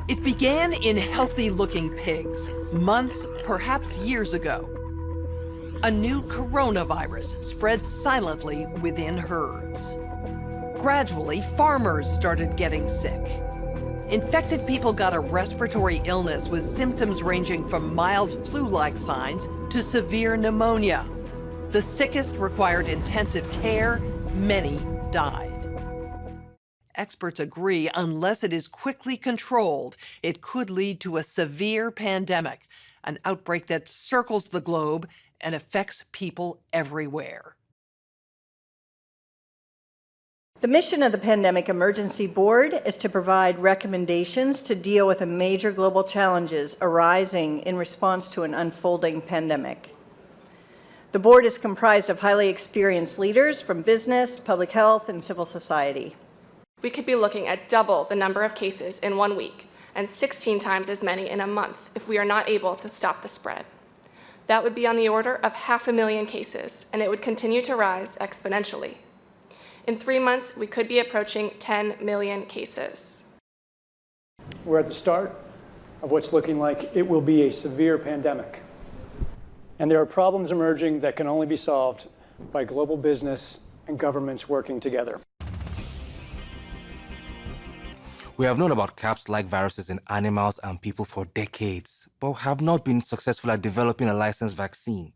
It began in healthy-looking pigs, months, perhaps years ago. A new coronavirus spread silently within herds. Gradually, farmers started getting sick. Infected people got a respiratory illness with symptoms ranging from mild flu-like signs to severe pneumonia. The sickest required intensive care. Many died. Experts agree, unless it is quickly controlled, it could lead to a severe pandemic, an outbreak that circles the globe and affects people everywhere. The mission of the Pandemic Emergency Board is to provide recommendations to deal with the major global challenges arising in response to an unfolding pandemic. The board is comprised of highly experienced leaders from business, public health, and civil society. We could be looking at double the number of cases in 1 week and 16 times as many in a month if we are not able to stop the spread. That would be on the order of 500,000 cases, and it would continue to rise exponentially. In 3 months, we could be approaching 10 million cases. We're at the start of what's looking like it will be a severe pandemic. And there are problems emerging that can only be solved by global business and governments working together. We have known about CAPS-like viruses in animals and people for decades, but have not been successful at developing a licensed vaccine.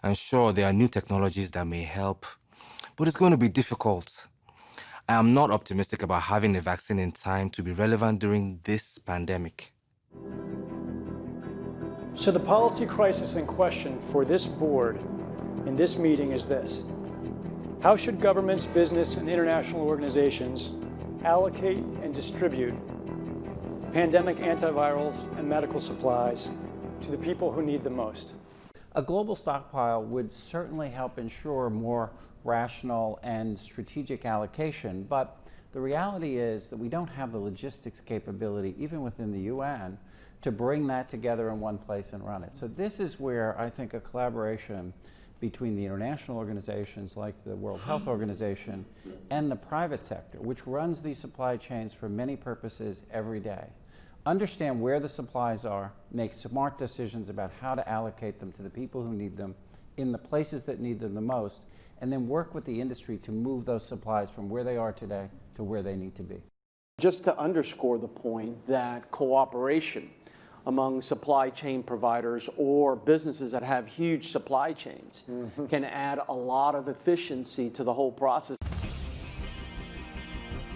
And sure, there are new technologies that may help, but it's going to be difficult. I am not optimistic about having a vaccine in time to be relevant during this pandemic. So the policy crisis in question for this board in this meeting is this: how should governments, business, and international organizations allocate and distribute pandemic antivirals and medical supplies to the people who need them most? A global stockpile would certainly help ensure more rational and strategic allocation, but the reality is that we don't have the logistics capability, even within the UN, to bring that together in one place and run it. So this is where I think a collaboration between the international organizations like the World Health Organization and the private sector, which runs these supply chains for many purposes every day, understand where the supplies are, make smart decisions about how to allocate them to the people who need them in the places that need them the most, and then work with the industry to move those supplies from where they are today to where they need to be. Just to underscore the point that cooperation among supply chain providers or businesses that have huge supply chains can add a lot of efficiency to the whole process.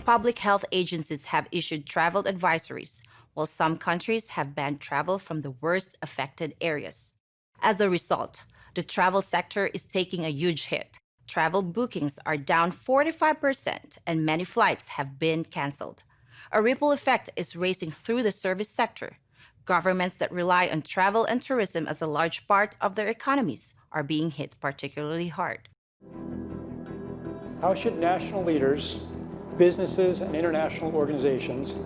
Public health agencies have issued travel advisories, while some countries have banned travel from the worst affected areas. As a result, the travel sector is taking a huge hit. Travel bookings are down 45%, and many flights have been canceled. A ripple effect is racing through the service sector. Governments that rely on travel and tourism as a large part of their economies are being hit particularly hard. How should national leaders, businesses, and international organizations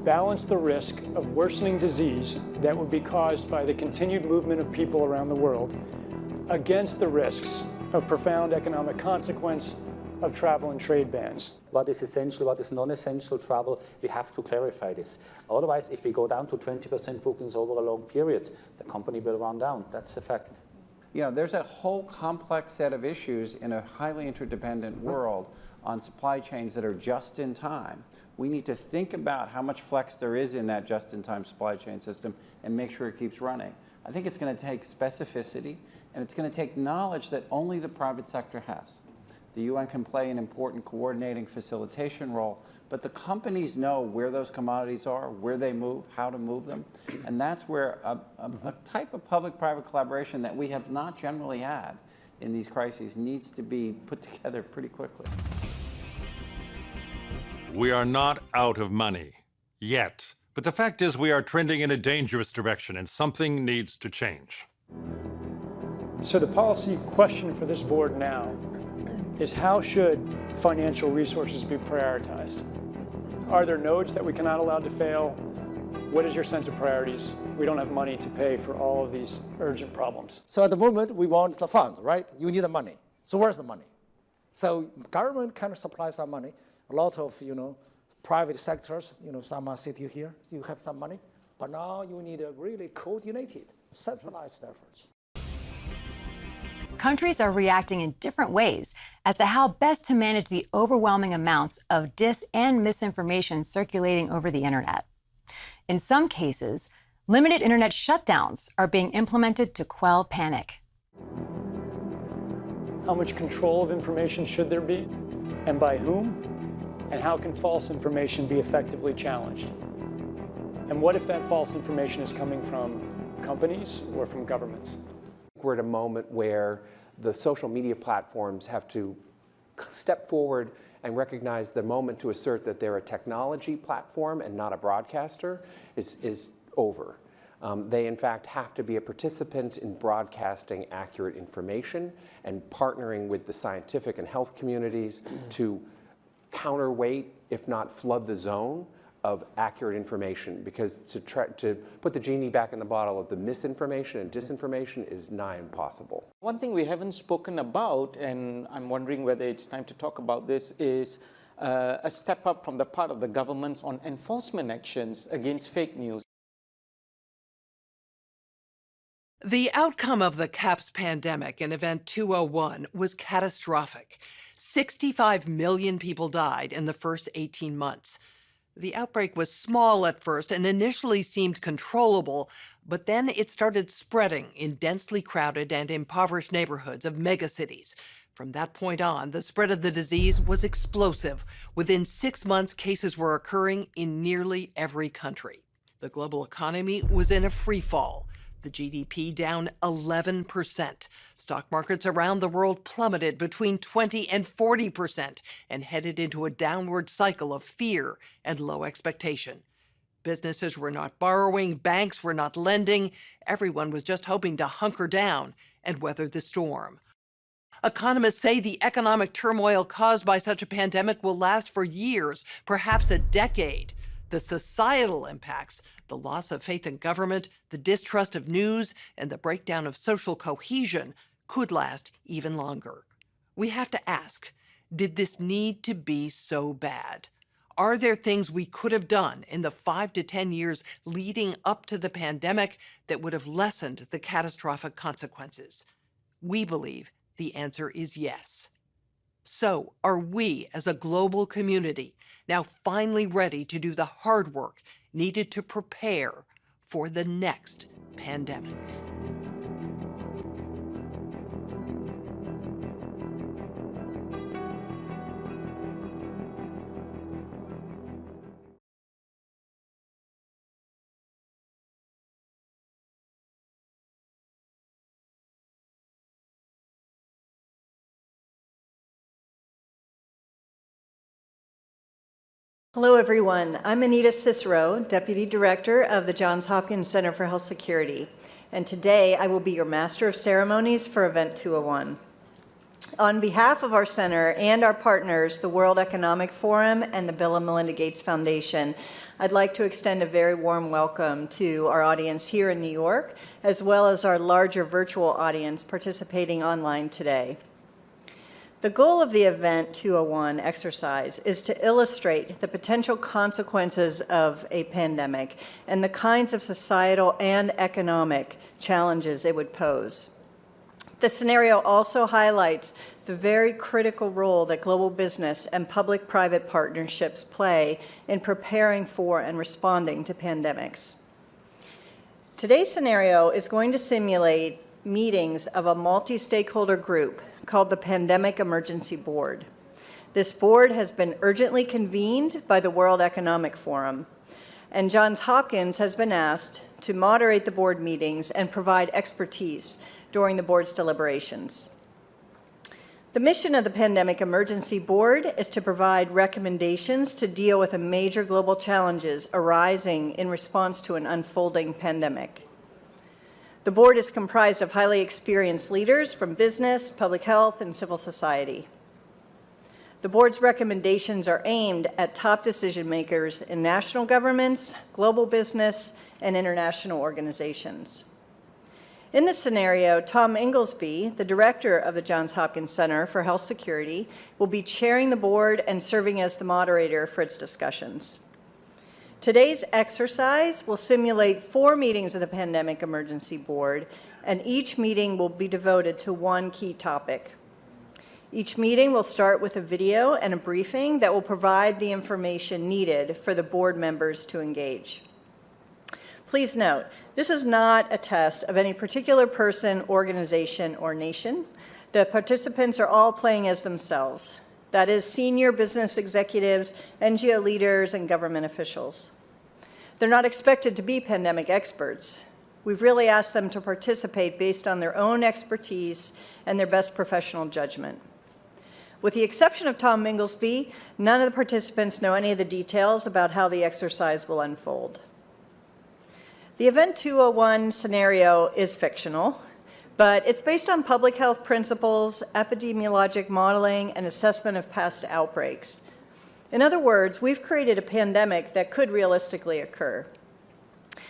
balance the risk of worsening disease that would be caused by the continued movement of people around the world against the risks of profound economic consequence of travel and trade bans? What is essential, what is non-essential travel, we have to clarify this. Otherwise, if we go down to 20% bookings over a long period, the company will run down. That's a fact. You know, there's a whole complex set of issues in a highly interdependent world on supply chains that are just in time. We need to think about how much flex there is in that just-in-time supply chain system and make sure it keeps running. I think it's going to take specificity, and it's going to take knowledge that only the private sector has. The UN can play an important coordinating facilitation role, but the companies know where those commodities are, where they move, how to move them, and that's where a type of public-private collaboration that we have not generally had in these crises needs to be put together pretty quickly. We are not out of money, yet. But the fact is we are trending in a dangerous direction and something needs to change. So the policy question for this board now is how should financial resources be prioritized? Are there nodes that we cannot allow to fail? What is your sense of priorities we don't have money to pay for all of these urgent problems. So at the moment, we want the funds, right? You need the money. So where's the money? So government kind of supplies some money. A lot of, private sectors, some are sitting here, you have some money. But now you need a really coordinated, centralized efforts. Countries are reacting in different ways as to how best to manage the overwhelming amounts of dis and misinformation circulating over the internet. In some cases, limited internet shutdowns are being implemented to quell panic. How much control of information should there be, and by whom? And how can false information be effectively challenged? And what if that false information is coming from companies or from governments? We're at a moment where the social media platforms have to step forward and recognize the moment to assert that they're a technology platform and not a broadcaster is over. They, in fact, have to be a participant in broadcasting accurate information and partnering with the scientific and health communities to counterweight, if not flood the zone, of accurate information, because to put the genie back in the bottle of the misinformation and disinformation is nigh impossible. One thing we haven't spoken about, and I'm wondering whether it's time to talk about this, is a step up from the part of the governments on enforcement actions against fake news. The outcome of the CAPS pandemic in Event 201 was catastrophic. 65 million people died in the first 18 months. The outbreak was small at first and initially seemed controllable, but then it started spreading in densely crowded and impoverished neighborhoods of megacities. From that point on, the spread of the disease was explosive. Within 6 months, cases were occurring in nearly every country. The global economy was in a free fall. The GDP down 11%. Stock markets around the world plummeted between 20 and 40% and headed into a downward cycle of fear and low expectation. Businesses were not borrowing, banks were not lending. Everyone was just hoping to hunker down and weather the storm. Economists say the economic turmoil caused by such a pandemic will last for years, perhaps a decade. The societal impacts, the loss of faith in government, the distrust of news, and the breakdown of social cohesion could last even longer. We have to ask, did this need to be so bad? Are there things we could have done in the 5 to 10 years leading up to the pandemic that would have lessened the catastrophic consequences? We believe the answer is yes. So, are we, as a global community, now finally ready to do the hard work needed to prepare for the next pandemic? Hello, everyone. I'm Anita Cicero, Deputy Director of the Johns Hopkins Center for Health Security, and today I will be your Master of Ceremonies for Event 201. On behalf of our center and our partners, the World Economic Forum and the Bill Y Melinda Gates Foundation, I'd like to extend a very warm welcome to our audience here in New York, as well as our larger virtual audience participating online today. The goal of the Event 201 exercise is to illustrate the potential consequences of a pandemic and the kinds of societal and economic challenges it would pose. The scenario also highlights the very critical role that global business and public-private partnerships play in preparing for and responding to pandemics. Today's scenario is going to simulate meetings of a multi-stakeholder group called the Pandemic Emergency Board. This board has been urgently convened by the World Economic Forum, and Johns Hopkins has been asked to moderate the board meetings and provide expertise during the board's deliberations. The mission of the Pandemic Emergency Board is to provide recommendations to deal with the major global challenges arising in response to an unfolding pandemic. The board is comprised of highly experienced leaders from business, public health, and civil society. The board's recommendations are aimed at top decision makers in national governments, global business, and international organizations. In this scenario, Tom Inglesby, the director of the Johns Hopkins Center for Health Security, will be chairing the board and serving as the moderator for its discussions. Today's exercise will simulate 4 meetings of the Pandemic Emergency Board, and each meeting will be devoted to one key topic. Each meeting will start with a video and a briefing that will provide the information needed for the board members to engage. Please note, this is not a test of any particular person, organization, or nation. The participants are all playing as themselves. That is, senior business executives, NGO leaders, and government officials. They're not expected to be pandemic experts. We've really asked them to participate based on their own expertise and their best professional judgment. With the exception of Tom Inglesby, none of the participants know any of the details about how the exercise will unfold. The Event 201 scenario is fictional, but it's based on public health principles, epidemiologic modeling, and assessment of past outbreaks. In other words, we've created a pandemic that could realistically occur.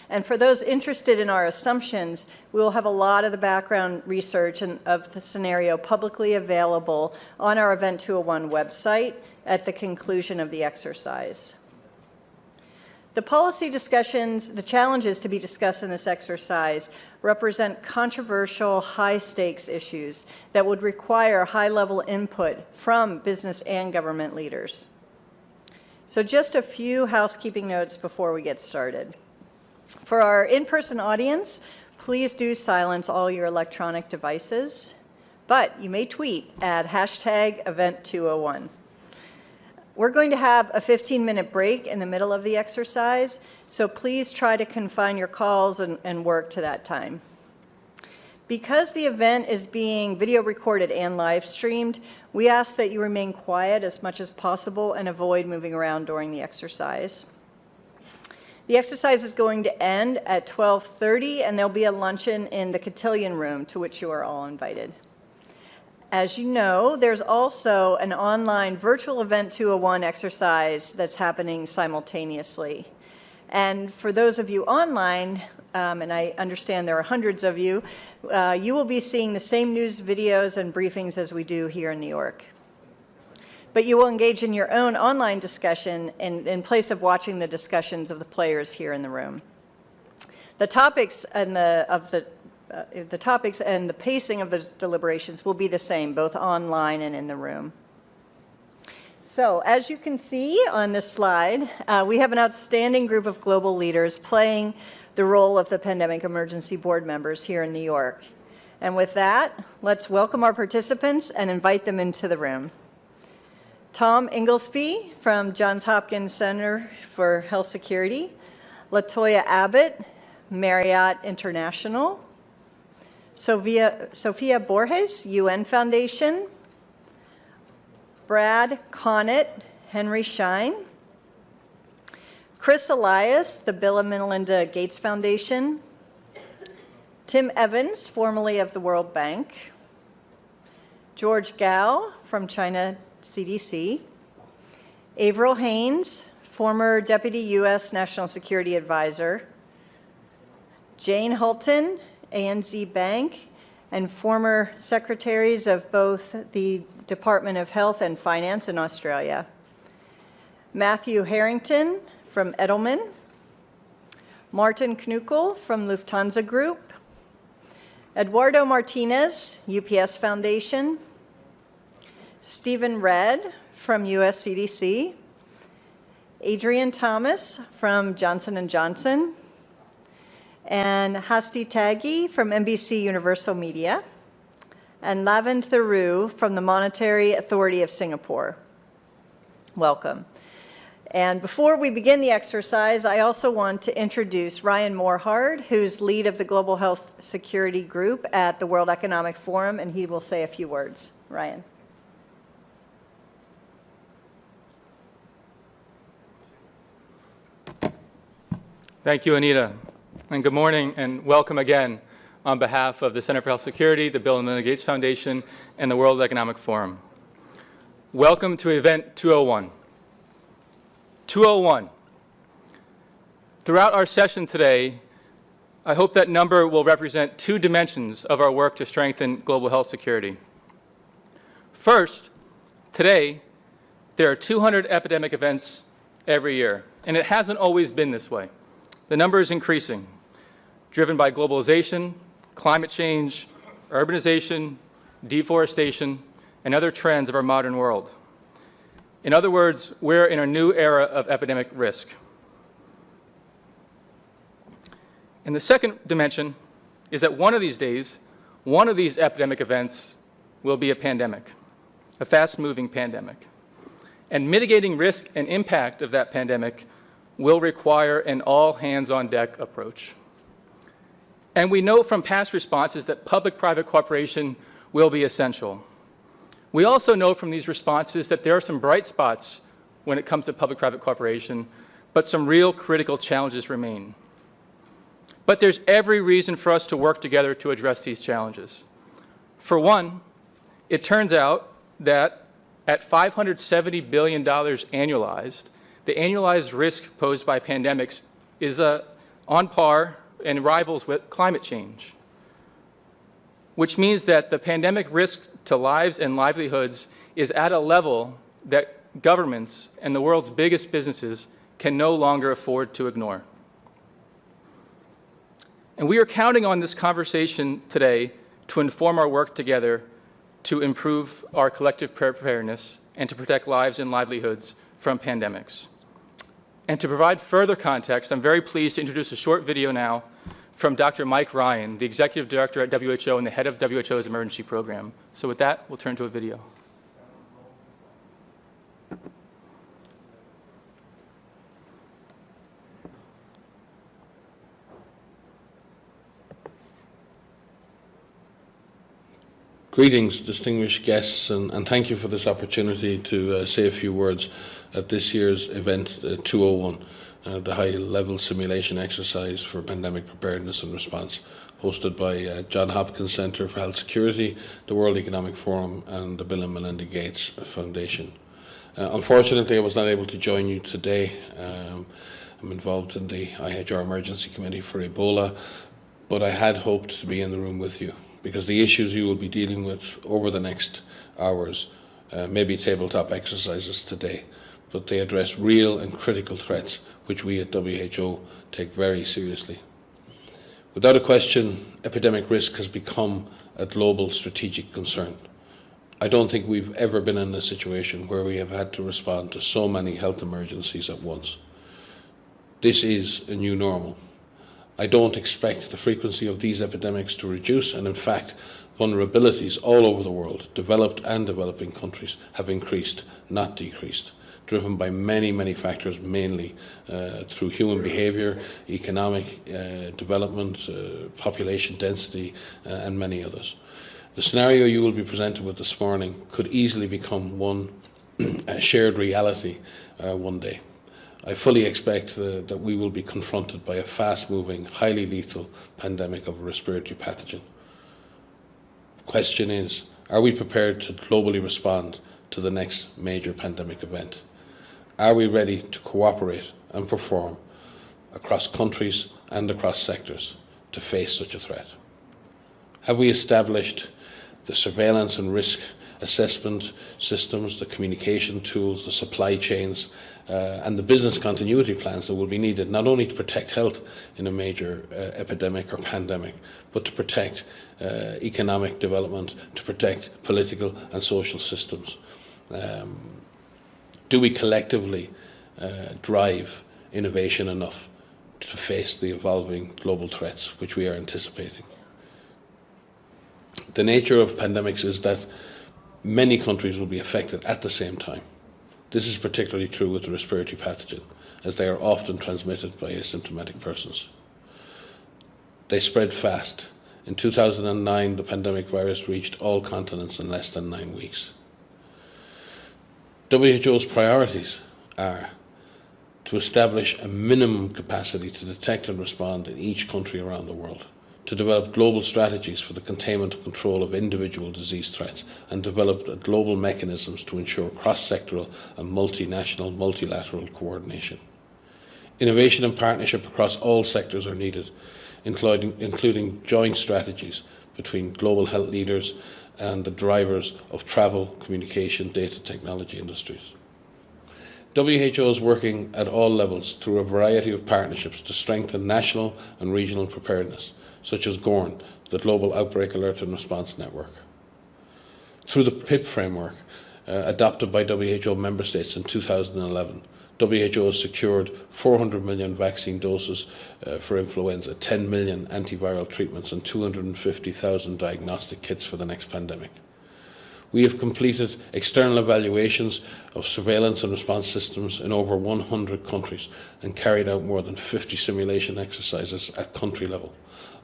And for those interested in our assumptions, we will have a lot of the background research of the scenario publicly available on our Event 201 website at the conclusion of the exercise. The policy discussions, the challenges to be discussed in this exercise represent controversial, high-stakes issues that would require high-level input from business and government leaders. So just a few housekeeping notes before we get started. For our in-person audience, please do silence all your electronic devices, but you may tweet at #Event201. We're going to have a 15-minute break in the middle of the exercise, so please try to confine your calls and work to that time. Because the event is being video recorded and live streamed, we ask that you remain quiet as much as possible and avoid moving around during the exercise. The exercise is going to end at 12:30, and there'll be a luncheon in the cotillion room, to which you are all invited. As you know, there's also an online virtual Event 201 exercise that's happening simultaneously. And for those of you online, and I understand there are hundreds of you, you will be seeing the same news videos and briefings as we do here in New York. But you will engage in your own online discussion in place of watching the discussions of the players here in the room. The topics and the topics and the pacing of the deliberations will be the same, both online and in the room. So, as you can see on this slide, we have an outstanding group of global leaders playing the role of the Pandemic Emergency Board members here in New York. And with that, let's welcome our participants and invite them into the room. Tom Inglesby from Johns Hopkins Center for Health Security, LaToya Abbott, Marriott International, Sophia Borges, UN Foundation, Brad Connett, Henry Schein, Chris Elias, the Bill Y Melinda Gates Foundation, Tim Evans, formerly of the World Bank, George Gao from China CDC, Avril Haines, former Deputy U.S. National Security Advisor, Jane Hulton, ANZ Bank, and former secretaries of both the Department of Health and Finance in Australia, Matthew Harrington from Edelman, Martin Knuckle from Lufthansa Group, Eduardo Martinez, UPS Foundation, Stephen Redd from US CDC, Adrian Thomas from Johnson & Johnson, and Hasti Taggi from NBC Universal Media, and Lavin Theroux from the Monetary Authority of Singapore. Welcome. And before we begin the exercise, I also want to introduce Ryan Morhard, who's lead of the Global Health Security Group at the World Economic Forum, and he will say a few words. Ryan. Thank you, Anita. And good morning and welcome again on behalf of the Center for Health Security, the Bill and Melinda Gates Foundation, and the World Economic Forum. Welcome to Event 201. 201. Throughout our session today, I hope that number will represent two dimensions of our work to strengthen global health security. First, today, there are 200 epidemic events every year, and it hasn't always been this way. The number is increasing, driven by globalization, climate change, urbanization, deforestation, and other trends of our modern world. In other words, we're in a new era of epidemic risk. And the second dimension is that one of these days, one of these epidemic events will be a pandemic, a fast-moving pandemic. And mitigating risk and impact of that pandemic will require an all-hands-on-deck approach. And we know from past responses that public-private cooperation will be essential. We also know from these responses that there are some bright spots when it comes to public-private cooperation, but some real critical challenges remain. But there's every reason for us to work together to address these challenges. For one, it turns out that at $570 billion annualized, the annualized risk posed by pandemics is on par and rivals with climate change, which means that the pandemic risk to lives and livelihoods is at a level that governments and the world's biggest businesses can no longer afford to ignore. And we are counting on this conversation today to inform our work together to improve our collective preparedness and to protect lives and livelihoods from pandemics. And to provide further context, I'm very pleased to introduce a short video now from Dr. Mike Ryan, the Executive Director at WHO and the head of WHO's emergency program. So with that, we'll turn to a video. Greetings, distinguished guests, and thank you for this opportunity to say a few words at this year's event 201, the high-level simulation exercise for pandemic preparedness and response, hosted by Johns Hopkins Center for Health Security, the World Economic Forum, and the Bill Y Melinda Gates Foundation. Unfortunately, I was not able to join you today. I'm involved in the IHR Emergency Committee for Ebola, but I had hoped to be in the room with you, because the issues you will be dealing with over the next hours may be tabletop exercises today, but they address real and critical threats which we at WHO take very seriously. Without a question, epidemic risk has become a global strategic concern. I don't think we've ever been in a situation where we have had to respond to so many health emergencies at once. This is a new normal. I don't expect the frequency of these epidemics to reduce, and in fact, vulnerabilities all over the world, developed and developing countries, have increased, not decreased, driven by many, many factors, mainly through human behavior, economic development, population density, and many others. The scenario you will be presented with this morning could easily become one shared reality one day. I fully expect that we will be confronted by a fast-moving, highly lethal pandemic of a respiratory pathogen. The question is, are we prepared to globally respond to the next major pandemic event? Are we ready to cooperate and perform across countries and across sectors to face such a threat? Have we established the surveillance and risk assessment systems, the communication tools, the supply chains, and the business continuity plans that will be needed not only to protect health in a major epidemic or pandemic, but to protect economic development, to protect political and social systems? Do we collectively drive innovation enough to face the evolving global threats which we are anticipating? The nature of pandemics is that many countries will be affected at the same time. This is particularly true with the respiratory pathogen, as they are often transmitted by asymptomatic persons. They spread fast. In 2009, the pandemic virus reached all continents in less than 9 weeks. WHO's priorities are to establish a minimum capacity to detect and respond in each country around the world, to develop global strategies for the containment and control of individual disease threats, and develop global mechanisms to ensure cross-sectoral and multinational, multilateral coordination. Innovation and partnership across all sectors are needed, including joint strategies between global health leaders and the drivers of travel, communication, data technology industries. WHO is working at all levels through a variety of partnerships to strengthen national and regional preparedness, such as GORN, the Global Outbreak Alert and Response Network. Through the PIP framework, adopted by WHO member states in 2011, WHO has secured 400 million vaccine doses for influenza, 10 million antiviral treatments and 250,000 diagnostic kits for the next pandemic. We have completed external evaluations of surveillance and response systems in over 100 countries and carried out more than 50 simulation exercises at country level,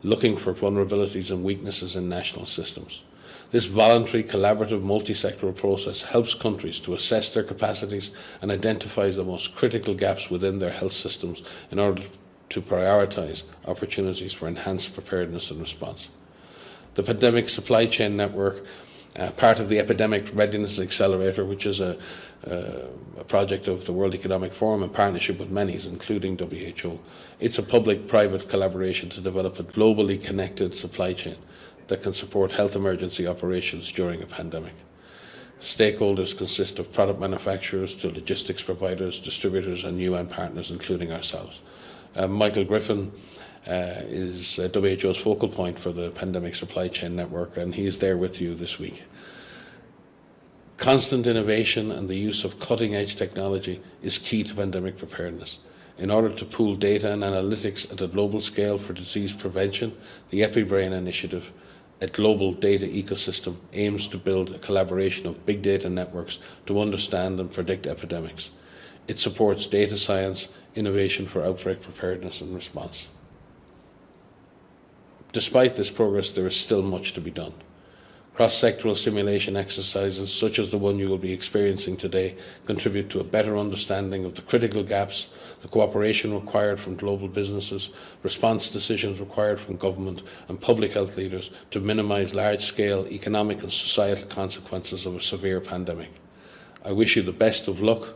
looking for vulnerabilities and weaknesses in national systems. This voluntary, collaborative, multi-sectoral process helps countries to assess their capacities and identifies the most critical gaps within their health systems in order to prioritise opportunities for enhanced preparedness and response. The Pandemic Supply Chain Network, part of the Epidemic Readiness Accelerator, which is a project of the World Economic Forum in partnership with many, including WHO. It's a public-private collaboration to develop a globally connected supply chain that can support health emergency operations during a pandemic. Stakeholders consist of product manufacturers to logistics providers, distributors and UN partners, including ourselves. Michael Griffin is WHO's focal point for the Pandemic Supply Chain Network, and he's there with you this week. Constant innovation and the use of cutting-edge technology is key to pandemic preparedness. In order to pool data and analytics at a global scale for disease prevention, the EpiBrain initiative, a global data ecosystem, aims to build a collaboration of big data networks to understand and predict epidemics. It supports data science, innovation for outbreak preparedness and response. Despite this progress, there is still much to be done. Cross-sectoral simulation exercises, such as the one you will be experiencing today, contribute to a better understanding of the critical gaps, the cooperation required from global businesses, response decisions required from government and public health leaders to minimise large-scale economic and societal consequences of a severe pandemic. I wish you the best of luck,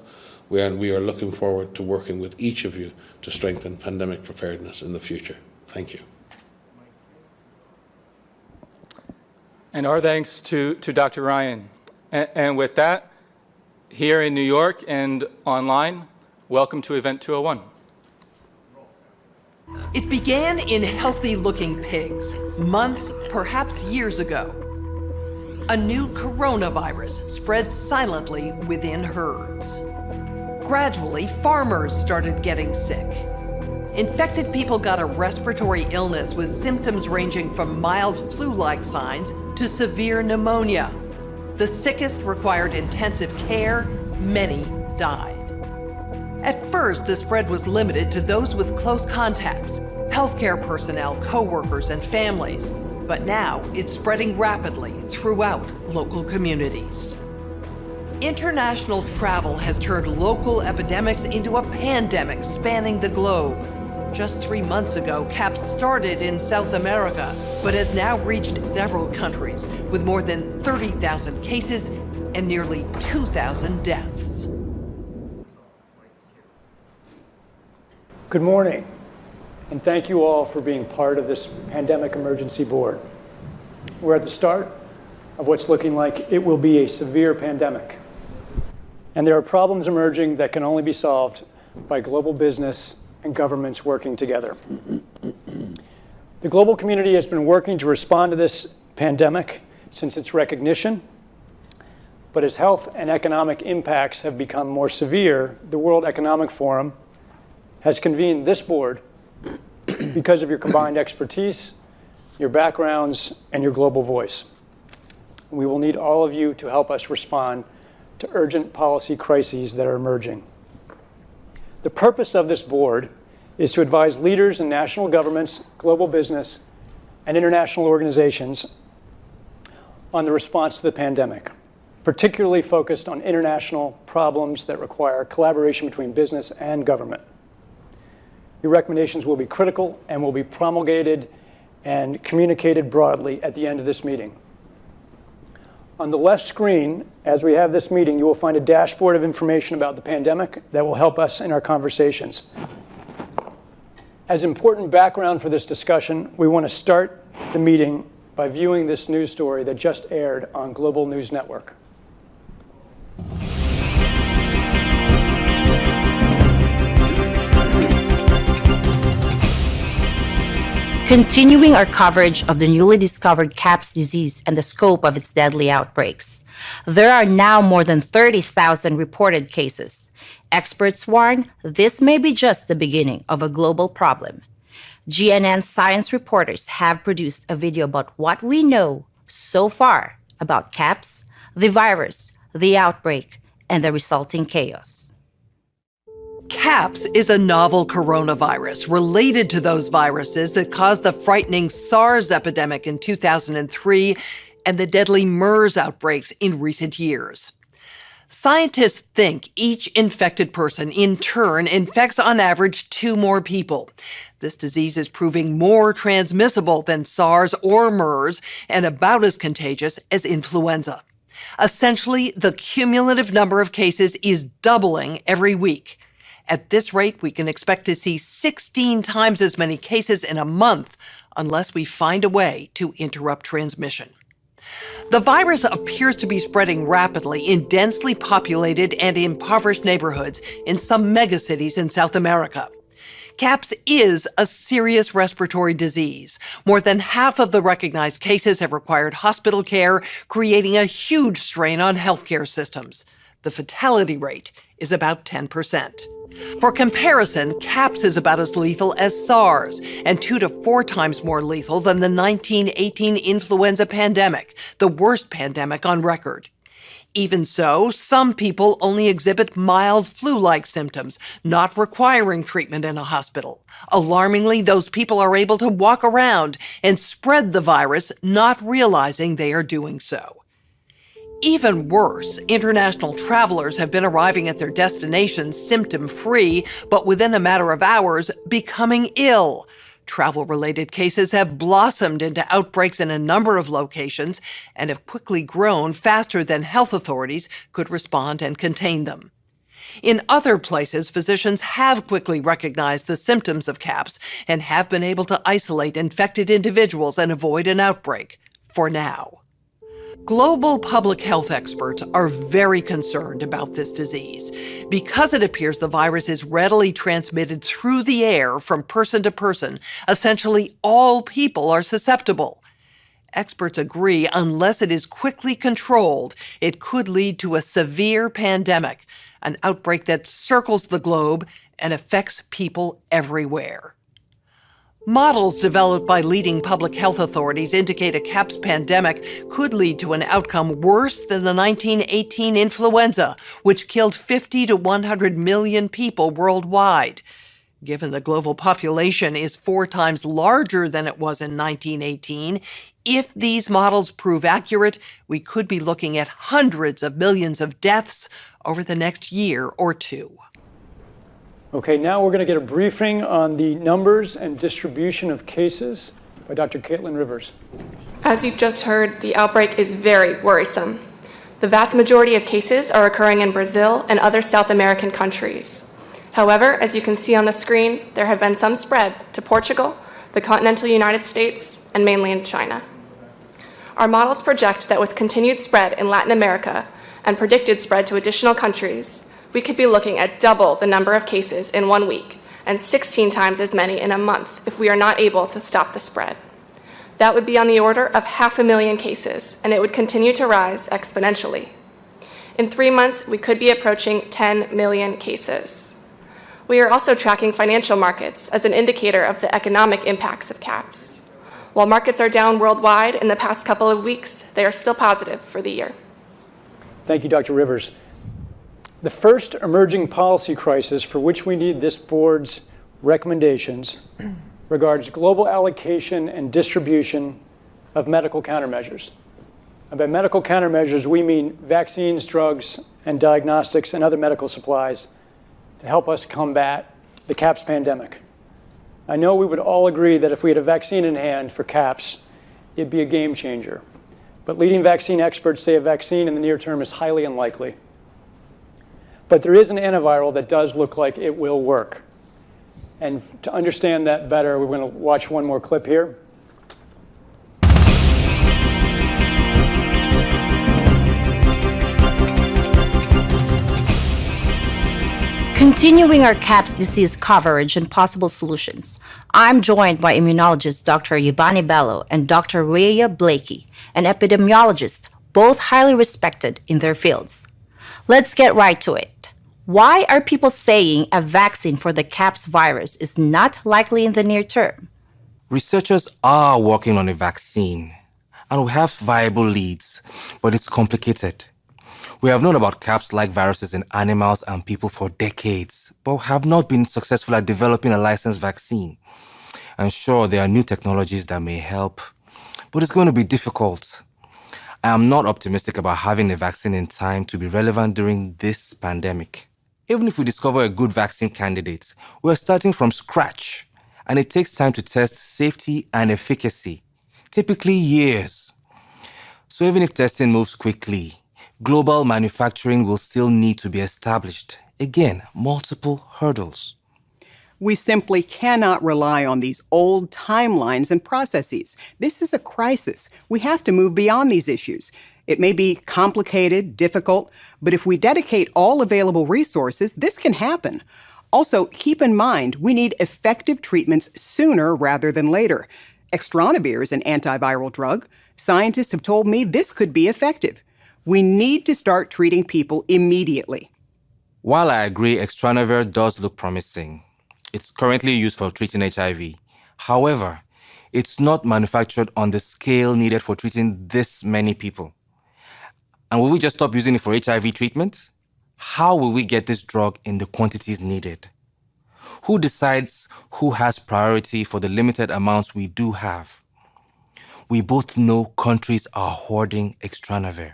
and we are looking forward to working with each of you to strengthen pandemic preparedness in the future. Thank you. And our thanks to Dr. Ryan. And with that, here in New York and online, welcome to Event 201. It began in healthy-looking pigs, months, perhaps years ago. A new coronavirus spread silently within herds. Gradually, farmers started getting sick. Infected people got a respiratory illness with symptoms ranging from mild flu-like signs to severe pneumonia. The sickest required intensive care. Many died. At first, the spread was limited to those with close contacts, healthcare personnel, co-workers, and families. But now it's spreading rapidly throughout local communities. International travel has turned local epidemics into a pandemic spanning the globe. Just 3 months ago, CAP started in South America, but has now reached several countries with more than 30,000 cases and nearly 2,000 deaths. Good morning, and thank you all for being part of this Pandemic Emergency Board. We're at the start of what's looking like it will be a severe pandemic. And there are problems emerging that can only be solved by global business and governments working together. The global community has been working to respond to this pandemic since its recognition, but as health and economic impacts have become more severe, the World Economic Forum has convened this board because of your combined expertise, your backgrounds, and your global voice. We will need all of you to help us respond to urgent policy crises that are emerging. The purpose of this board is to advise leaders in national governments, global business, and international organizations on the response to the pandemic, particularly focused on international problems that require collaboration between business and government. Your recommendations will be critical and will be promulgated and communicated broadly at the end of this meeting. On the left screen, as we have this meeting, you will find a dashboard of information about the pandemic that will help us in our conversations. As important background for this discussion, we want to start the meeting by viewing this news story that just aired on Global News Network. Continuing our coverage of the newly discovered CAPS disease and the scope of its deadly outbreaks, there are now more than 30,000 reported cases. Experts warn this may be just the beginning of a global problem. GNN science reporters have produced a video about what we know so far about CAPS, the virus, the outbreak, and the resulting chaos. CAPS is a novel coronavirus related to those viruses that caused the frightening SARS epidemic in 2003 and the deadly MERS outbreaks in recent years. Scientists think each infected person in turn infects on average 2 more people. This disease is proving more transmissible than SARS or MERS and about as contagious as influenza. Essentially, the cumulative number of cases is doubling every week. At this rate, we can expect to see 16 times as many cases in a month unless we find a way to interrupt transmission. The virus appears to be spreading rapidly in densely populated and impoverished neighborhoods in some megacities in South America. CAPS is a serious respiratory disease. More than half of the recognized cases have required hospital care, creating a huge strain on healthcare systems. The fatality rate is about 10%. For comparison, CAPS is about as lethal as SARS and 2 to 4 times more lethal than the 1918 influenza pandemic, the worst pandemic on record. Even so, some people only exhibit mild flu-like symptoms, not requiring treatment in a hospital. Alarmingly, those people are able to walk around and spread the virus, not realizing they are doing so. Even worse, international travelers have been arriving at their destinations symptom-free, but within a matter of hours, becoming ill. Travel-related cases have blossomed into outbreaks in a number of locations and have quickly grown faster than health authorities could respond and contain them. In other places, physicians have quickly recognized the symptoms of CAPS and have been able to isolate infected individuals and avoid an outbreak, for now. Global public health experts are very concerned about this disease because it appears the virus is readily transmitted through the air from person to person. Essentially, all people are susceptible. Experts agree unless it is quickly controlled, it could lead to a severe pandemic, an outbreak that circles the globe and affects people everywhere. Models developed by leading public health authorities indicate a CAPS pandemic could lead to an outcome worse than the 1918 influenza, which killed 50 to 100 million people worldwide. Given the global population is 4 times larger than it was in 1918, if these models prove accurate, we could be looking at hundreds of millions of deaths over the next year or 2. Okay, now we're going to get a briefing on the numbers and distribution of cases by Dr. Caitlin Rivers. As you've just heard, the outbreak is very worrisome. The vast majority of cases are occurring in Brazil and other South American countries. However, as you can see on the screen, there have been some spread to Portugal, the continental United States, and mainland China. Our models project that with continued spread in Latin America and predicted spread to additional countries, we could be looking at double the number of cases in 1 week and 16 times as many in a month if we are not able to stop the spread. That would be on the order of 500,000 cases, and it would continue to rise exponentially. In 3 months, we could be approaching 10 million cases. We are also tracking financial markets as an indicator of the economic impacts of CAPS. While markets are down worldwide in the past couple of weeks, they are still positive for the year. Thank you, Dr. Rivers. The first emerging policy crisis for which we need this board's recommendations regards global allocation and distribution of medical countermeasures. And by medical countermeasures, we mean vaccines, drugs, and diagnostics and other medical supplies to help us combat the CAPS pandemic. I know we would all agree that if we had a vaccine in hand for CAPS, it'd be a game changer. But leading vaccine experts say a vaccine in the near term is highly unlikely. But there is an antiviral that does look like it will work. And to understand that better, we're going to watch one more clip here. Continuing our CAPS disease coverage and possible solutions, I'm joined by immunologist Dr. Yvonne Bello and Dr. Rhea Blakey, an epidemiologist, both highly respected in their fields. Let's get right to it. Why are people saying a vaccine for the CAPS virus is not likely in the near term? Researchers are working on a vaccine, and we have viable leads, but it's complicated. We have known about CAPS-like viruses in animals and people for decades, but have not been successful at developing a licensed vaccine. And sure, there are new technologies that may help, but it's going to be difficult. I am not optimistic about having a vaccine in time to be relevant during this pandemic. Even if we discover a good vaccine candidate, we're starting from scratch, and it takes time to test safety and efficacy, typically years. So even if testing moves quickly, global manufacturing will still need to be established. Again, multiple hurdles. We simply cannot rely on these old timelines and processes. This is a crisis. We have to move beyond these issues. It may be complicated, difficult, but if we dedicate all available resources, this can happen. Also, keep in mind, we need effective treatments sooner rather than later. Extranavir is an antiviral drug. Scientists have told me this could be effective. We need to start treating people immediately. While I agree Extranavir does look promising, it's currently used for treating HIV. However, it's not manufactured on the scale needed for treating this many people. And will we just stop using it for HIV treatment? How will we get this drug in the quantities needed? Who decides who has priority for the limited amounts we do have? We both know countries are hoarding Extranavir.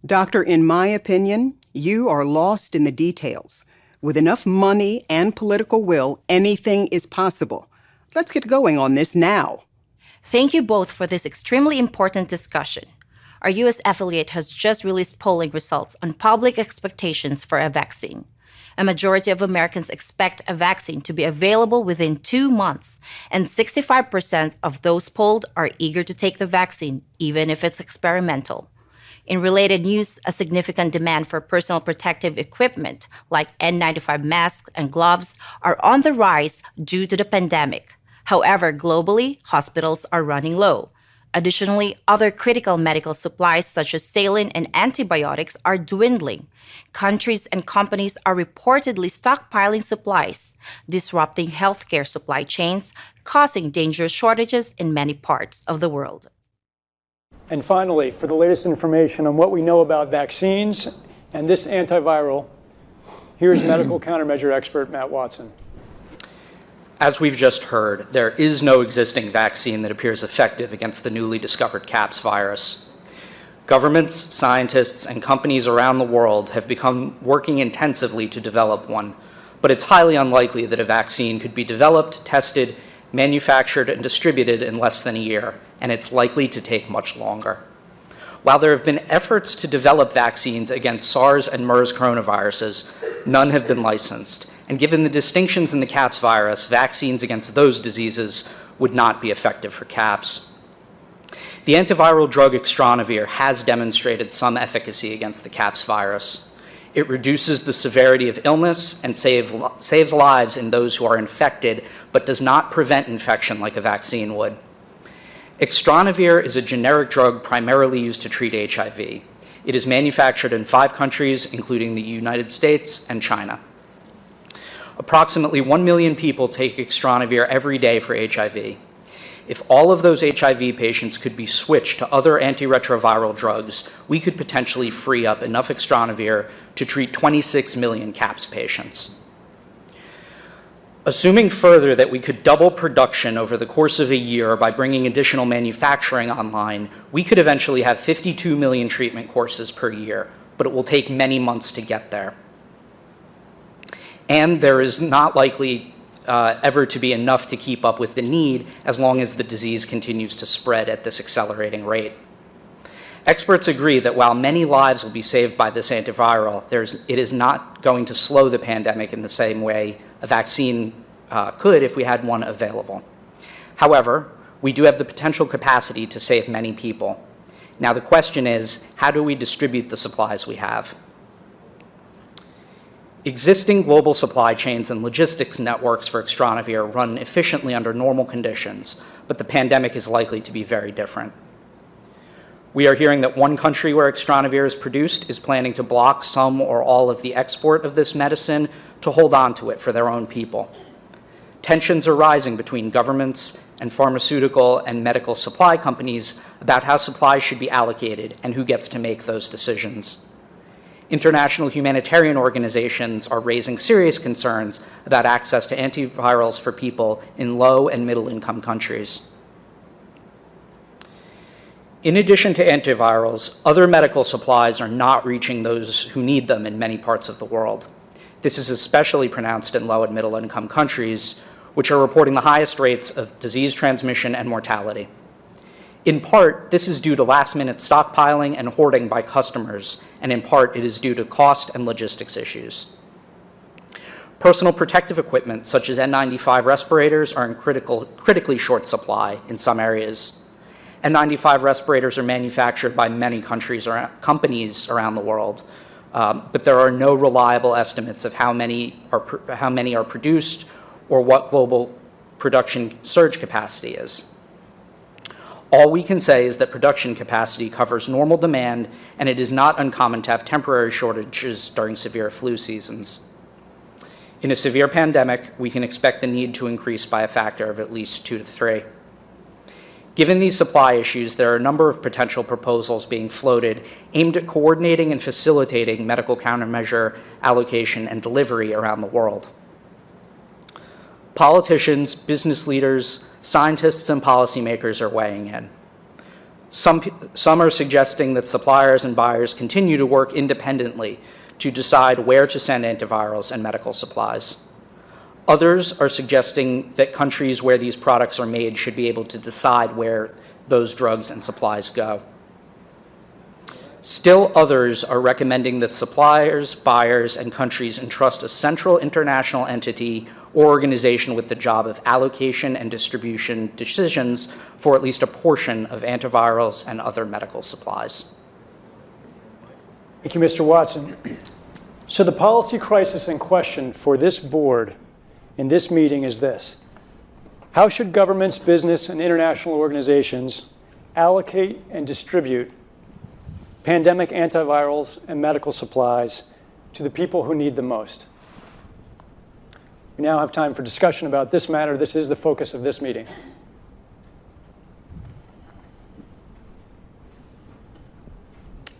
Doctor, in my opinion, you are lost in the details. With enough money and political will, anything is possible. Let's get going on this now. Thank you both for this extremely important discussion. Our U.S. affiliate has just released polling results on public expectations for a vaccine. A majority of Americans expect a vaccine to be available within 2 months, and 65% of those polled are eager to take the vaccine, even if it's experimental. In related news, a significant demand for personal protective equipment like N95 masks and gloves are on the rise due to the pandemic. However, globally, hospitals are running low. Additionally, other critical medical supplies such as saline and antibiotics are dwindling. Countries and companies are reportedly stockpiling supplies, disrupting healthcare supply chains, causing dangerous shortages in many parts of the world. And finally, for the latest information on what we know about vaccines and this antiviral, here's medical countermeasure expert Matt Watson. As we've just heard, there is no existing vaccine that appears effective against the newly discovered CAPS virus. Governments, scientists, and companies around the world have become working intensively to develop one, but it's highly unlikely that a vaccine could be developed, tested, manufactured, and distributed in less than a year, and it's likely to take much longer. While there have been efforts to develop vaccines against SARS and MERS coronaviruses, none have been licensed. And given the distinctions in the CAPS virus, vaccines against those diseases would not be effective for CAPS. The antiviral drug Extranavir has demonstrated some efficacy against the CAPS virus. It reduces the severity of illness and saves lives in those who are infected, but does not prevent infection like a vaccine would. Extranavir is a generic drug primarily used to treat HIV. It is manufactured in 5 countries, including the United States and China. Approximately 1 million people take Extranavir every day for HIV. If all of those HIV patients could be switched to other antiretroviral drugs, we could potentially free up enough Extranavir to treat 26 million CAPS patients. Assuming further that we could double production over the course of a year by bringing additional manufacturing online, we could eventually have 52 million treatment courses per year, but it will take many months to get there. And there is not likely ever to be enough to keep up with the need as long as the disease continues to spread at this accelerating rate. Experts agree that while many lives will be saved by this antiviral, it is not going to slow the pandemic in the same way a vaccine could if we had one available. However, we do have the potential capacity to save many people. Now the question is, how do we distribute the supplies we have? Existing global supply chains and logistics networks for Extranavir run efficiently under normal conditions, but the pandemic is likely to be very different. We are hearing that one country where Extranavir is produced is planning to block some or all of the export of this medicine to hold on to it for their own people. Tensions are rising between governments and pharmaceutical and medical supply companies about how supplies should be allocated and who gets to make those decisions. International humanitarian organizations are raising serious concerns about access to antivirals for people in low and middle income countries. In addition to antivirals, other medical supplies are not reaching those who need them in many parts of the world. This is especially pronounced in low and middle income countries, which are reporting the highest rates of disease transmission and mortality. In part, this is due to last-minute stockpiling and hoarding by customers, and in part, it is due to cost and logistics issues. Personal protective equipment, such as N95 respirators, are in critically short supply in some areas. N95 respirators are manufactured by many companies around the world, but there are no reliable estimates of how many are produced or what global production surge capacity is. All we can say is that production capacity covers normal demand, and it is not uncommon to have temporary shortages during severe flu seasons. In a severe pandemic, we can expect the need to increase by a factor of at least 2 to 3. Given these supply issues, there are a number of potential proposals being floated aimed at coordinating and facilitating medical countermeasure allocation and delivery around the world. Politicians, business leaders, scientists, and policymakers are weighing in. Some are suggesting that suppliers and buyers continue to work independently to decide where to send antivirals and medical supplies. Others are suggesting that countries where these products are made should be able to decide where those drugs and supplies go. Still others are recommending that suppliers, buyers, and countries entrust a central international entity or organization with the job of allocation and distribution decisions for at least a portion of antivirals and other medical supplies. Thank you, Mr. Watson. So the policy crisis in question for this board in this meeting is this: how should governments, business, and international organizations allocate and distribute pandemic antivirals and medical supplies to the people who need them most? We now have time for discussion about this matter. This is the focus of this meeting.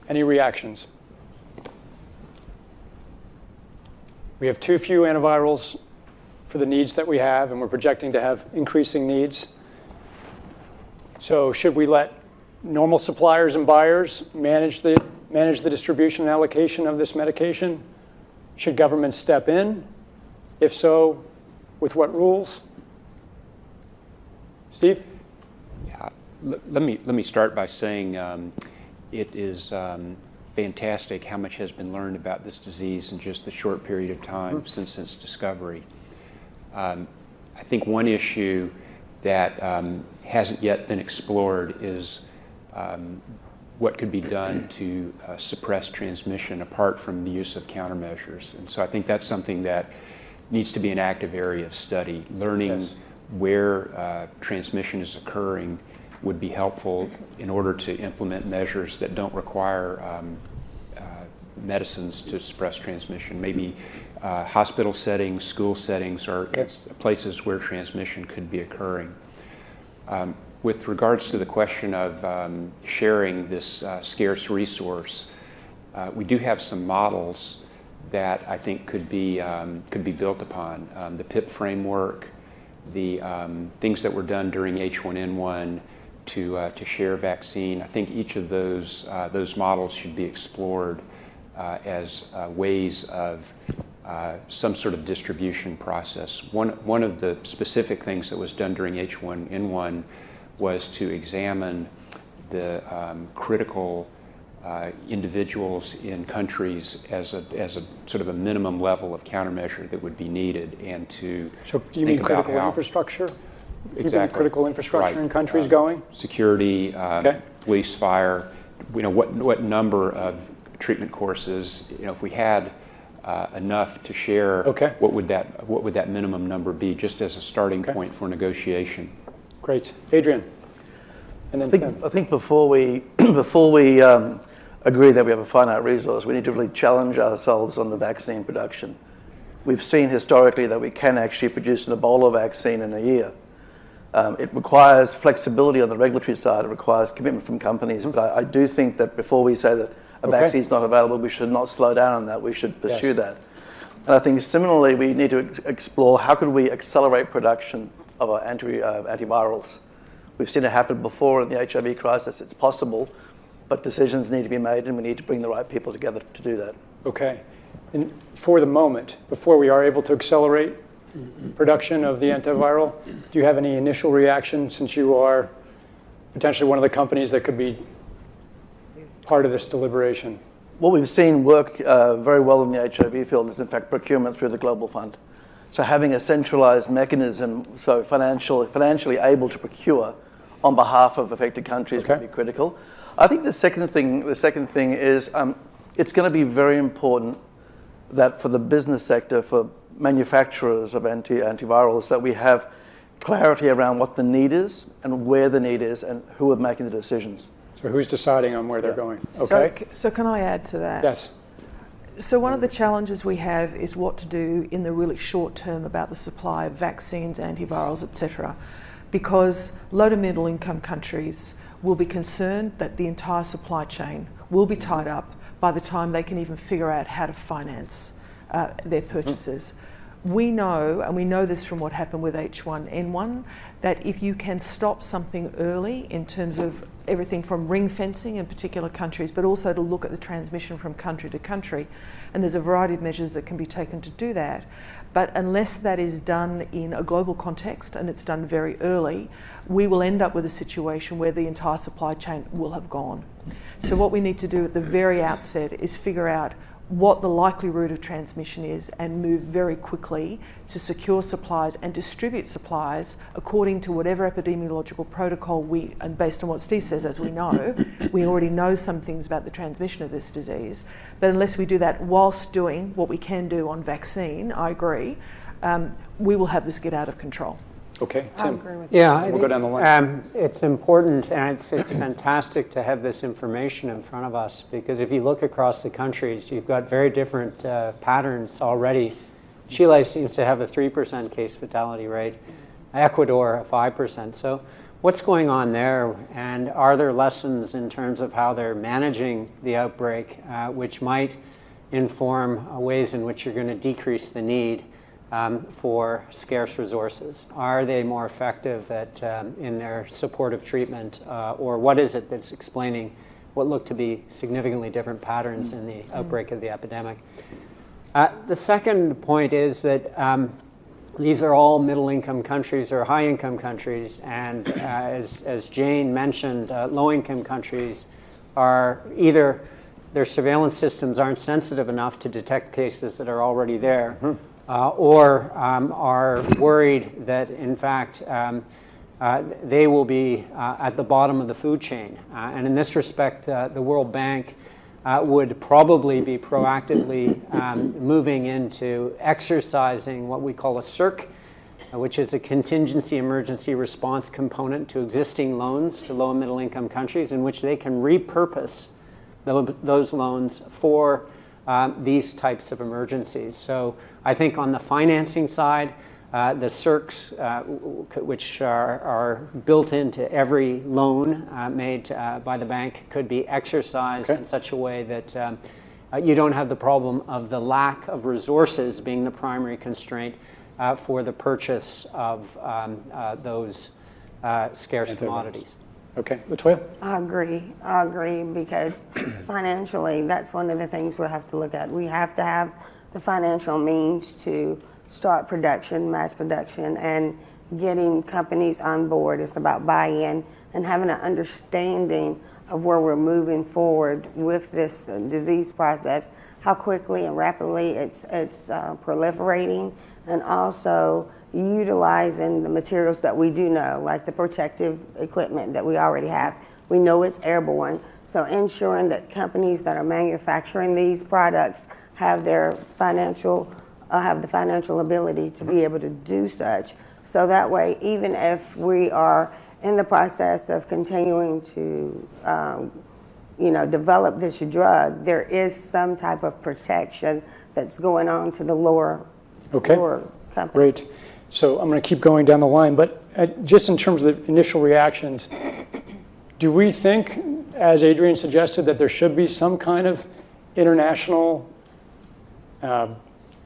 Any reactions? We have too few antivirals for the needs that we have, and we're projecting to have increasing needs. So should we let normal suppliers and buyers manage the distribution and allocation of this medication? Should governments step in? If so, with what rules? Steve? Yeah, let me start by saying it is fantastic how much has been learned about this disease in just the short period of time since its discovery. I think one issue that hasn't yet been explored is what could be done to suppress transmission apart from the use of countermeasures. And so I think that's something that needs to be an active area of study. Learning where transmission is occurring would be helpful in order to implement measures that don't require medicines to suppress transmission. Maybe hospital settings, school settings are places where transmission could be occurring. With regards to the question of sharing this scarce resource, we do have some models that I think could be built upon. The PIP framework, the things that were done during H1N1 to share vaccine. I think each of those models should be explored as ways of some sort of distribution process. One of the specific things that was done during H1N1 was to examine the critical individuals in countries as a sort of a minimum level of countermeasure that would be needed, and to So do you mean critical infrastructure? Exactly. Critical infrastructure Right. in countries going? Security, police, fire. What number of treatment courses? If we had enough to share, what would that minimum number be, just as a starting point for negotiation? Great, Adrian. And then I think before we agree that we have a finite resource, we need to really challenge ourselves on the vaccine production. We've seen historically that we can actually produce an Ebola vaccine in a year. It requires flexibility on the regulatory side. It requires commitment from companies. But I do think that before we say that a vaccine is not available, we should not slow down on that. We should pursue that. And I think similarly, we need to explore how could we accelerate production of our antivirals. We've seen it happen before in the HIV crisis. It's possible, but decisions need to be made, and we need to bring the right people together to do that. Okay. And for the moment, before we are able to accelerate production of the antiviral, do you have any initial reaction, since you are potentially one of the companies that could be part of this deliberation? What we've seen work very well in the HIV field is, in fact, procurement through the Global Fund. So having a centralized mechanism, so financially able to procure on behalf of affected countries would be critical. I think the second thing is it's going to be very important that for the business sector, for manufacturers of antivirals, that we have clarity around what the need is and where the need is and who are making the decisions. So who's deciding on where they're going? Okay. So can I add to that? Yes. So one of the challenges we have is what to do in the really short term about the supply of vaccines, antivirals, etc. Because low to middle income countries will be concerned that the entire supply chain will be tied up by the time they can even figure out how to finance their purchases. We know, and we know this from what happened with H1N1, that if you can stop something early in terms of everything from ring fencing in particular countries, but also to look at the transmission from country to country, and there's a variety of measures that can be taken to do that. But unless that is done in a global context and it's done very early, we will end up with a situation where the entire supply chain will have gone. So what we need to do at the very outset is figure out what the likely route of transmission is and move very quickly to secure supplies and distribute supplies according to whatever epidemiological protocol and based on what Steve says, as we know, we already know some things about the transmission of this disease. But unless we do that whilst doing what we can do on vaccine, I agree, we will have this get out of control. Okay, Tim. Yeah, we'll go down the line. It's important, and it's fantastic to have this information in front of us, because if you look across the countries, you've got very different patterns already. Chile seems to have a 3% case fatality rate, Ecuador a 5%. So what's going on there, and are there lessons in terms of how they're managing the outbreak, which might inform ways in which you're going to decrease the need for scarce resources? Are they more effective in their supportive treatment, or what is it that's explaining what look to be significantly different patterns in the outbreak of the epidemic? The second point is that these are all middle-income countries or high-income countries, and as Jane mentioned, low-income countries are either their surveillance systems aren't sensitive enough to detect cases that are already there, or are worried that, in fact, they will be at the bottom of the food chain. And in this respect, the World Bank would probably be proactively moving into exercising what we call a CIRC, which is a contingency emergency response component to existing loans to low and middle income countries, in which they can repurpose those loans for these types of emergencies. So I think on the financing side, the CIRCs, which are built into every loan made by the bank, could be exercised in such a way that you don't have the problem of the lack of resources being the primary constraint for the purchase of those scarce commodities. Okay, Latoya? I agree, because financially, that's one of the things we'll have to look at. We have to have the financial means to start production, mass production, and getting companies on board. It's about buy-in and having an understanding of where we're moving forward with this disease process, how quickly and rapidly it's proliferating, and also utilizing the materials that we do know, like the protective equipment that we already have. We know it's airborne, so ensuring that companies that are manufacturing these products have the financial ability to be able to do such. So that way, even if we are in the process of continuing to develop this drug, there is some type of protection that's going on to the lower companies. Great. So I'm going to keep going down the line, but just in terms of the initial reactions, do we think, as Adrian suggested, that there should be some kind of international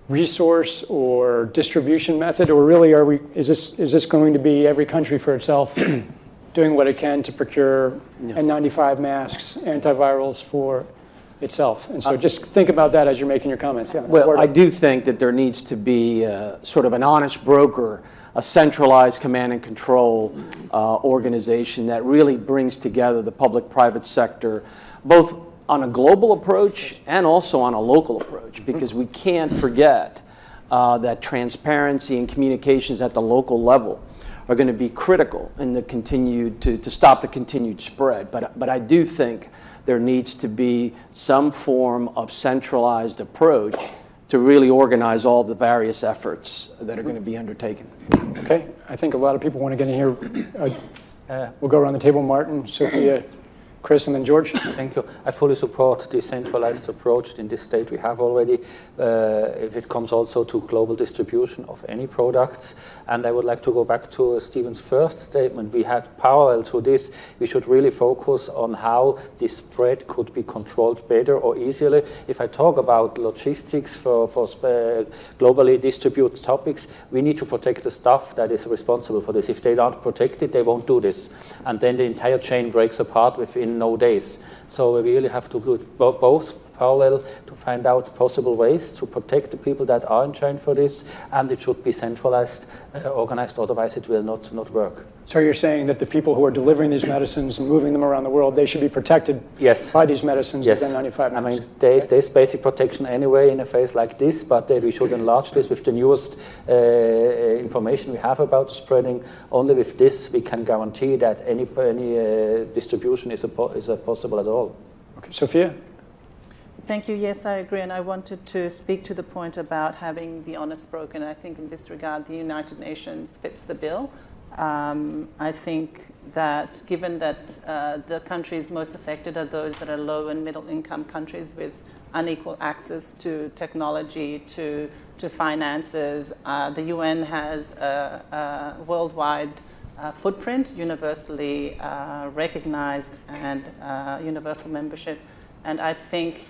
resource or distribution method, or really is this going to be every country for itself doing what it can to procure N95 masks, antivirals for itself? And so just think about that as you're making your comments. Yeah. Well, I do think that there needs to be sort of an honest broker, a centralized command and control organization that really brings together the public-private sector, both on a global approach and also on a local approach, because we can't forget that transparency and communications at the local level are going to be critical in the to stop the continued spread. But I do think there needs to be some form of centralized approach to really organize all the various efforts that are going to be undertaken. Okay, I think a lot of people want to get in here. We'll go around the table. Martin, Sophia, Chris, and then George. Thank you. I fully support the centralized approach in this state we have already, if it comes also to global distribution of any products. And I would like to go back to Stephen's first statement. We had parallel to this, we should really focus on how the spread could be controlled better or easily. If I talk about logistics for globally distributed topics, we need to protect the staff that is responsible for this. If they don't protect it, they won't do this. And then the entire chain breaks apart within no days. So we really have to do it both parallel to find out possible ways to protect the people that are in charge for this, and it should be centralized, organized, otherwise it will not work. So you're saying that the people who are delivering these medicines and moving them around the world, they should be protected by these medicines? Yes. With N95 I mean, there's basic protection anyway in a phase like this, but we should enlarge this with the newest information we have about spreading. Only with this we can guarantee that any distribution is possible at all. Okay, Sophia? Thank you. Yes, I agree. And I wanted to speak to the point about having the honest broker. And I think in this regard, the United Nations fits the bill. I think that given that the countries most affected are those that are low and middle income countries with unequal access to technology, to finances, the UN has a worldwide footprint, universally recognized, and universal membership. And I think